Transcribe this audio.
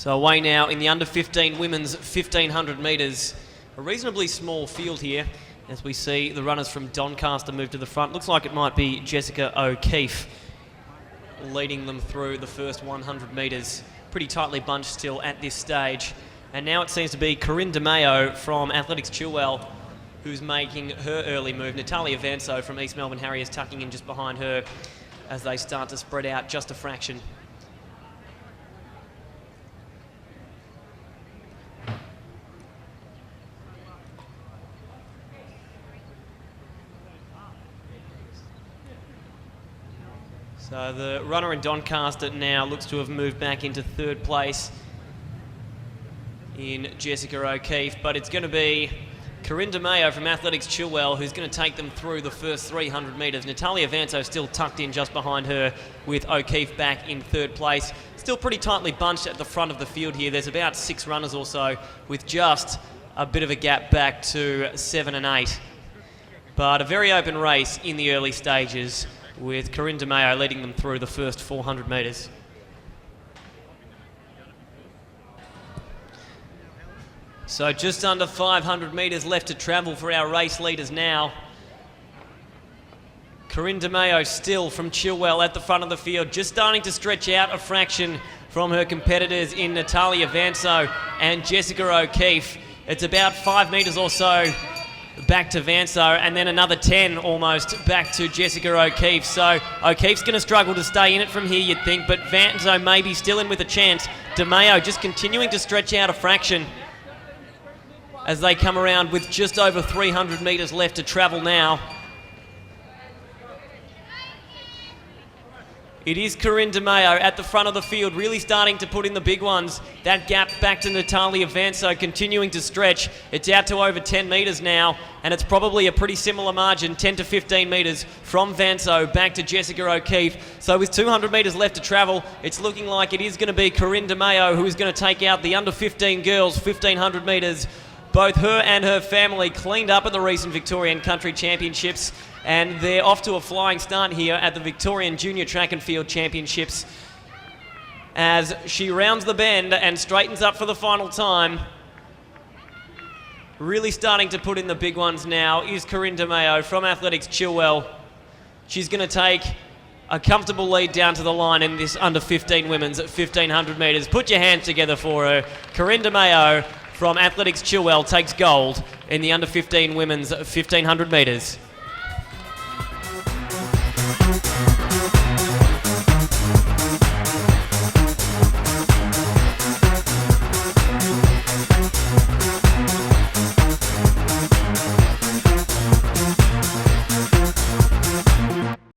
So away now in the under 15 women's 1500 metres. A reasonably small field here as we see the runners from Doncaster move to the front. Looks like it might be Jessica O'Keefe leading them through the first 100 metres. Pretty tightly bunched still at this stage. And now it seems to be Corinne DeMayo from Athletics Chilwell who's making her early move. Natalia Vanso from East Melbourne Harriers tucking in just behind her as they start to spread out just a fraction. So the runner in Doncaster now looks to have moved back into third place in Jessica O'Keefe, but it's going to be Corinne DeMayo from Athletics Chilwell who's going to take them through the first 300 metres. Natalia Vanso still tucked in just behind her with O'Keefe back in third place. Still pretty tightly bunched at the front of the field here. There's about 6 runners or so with just a bit of a gap back to 7 and 8. But a very open race in the early stages with Corinne DeMayo leading them through the first 400 metres. So just under 500 metres left to travel for our race leaders now. Corinne DeMayo still from Chilwell at the front of the field, just starting to stretch out a fraction from her competitors in Natalia Vanso and Jessica O'Keefe. It's about 5 metres or so back to Vanso, and then another 10 almost back to Jessica O'Keefe. So O'Keefe's going to struggle to stay in it from here, you'd think, but Vanso maybe still in with a chance. DeMayo just continuing to stretch out a fraction as they come around with just over 300 metres left to travel now. It is Corinne DeMayo at the front of the field, really starting to put in the big ones. That gap back to Natalia Vanso continuing to stretch. It's out to over 10 metres now, and it's probably a pretty similar margin, 10 to 15 metres from Vanso back to Jessica O'Keefe. So with 200 metres left to travel, it's looking like it is going to be Corinne DeMayo who is going to take out the under 15 girls, 1500 metres. Both her and her family cleaned up at the recent Victorian Country Championships, and they're off to a flying start here at the Victorian Junior Track and Field Championships as she rounds the bend and straightens up for the final time. Really starting to put in the big ones now is Corinne DeMayo from Athletics Chilwell. She's going to take a comfortable lead down to the line in this under 15 women's at 1500 metres. Put your hands together for her. Corinne DeMayo from Athletics Chilwell takes gold in the under 15 women's 1500 metres.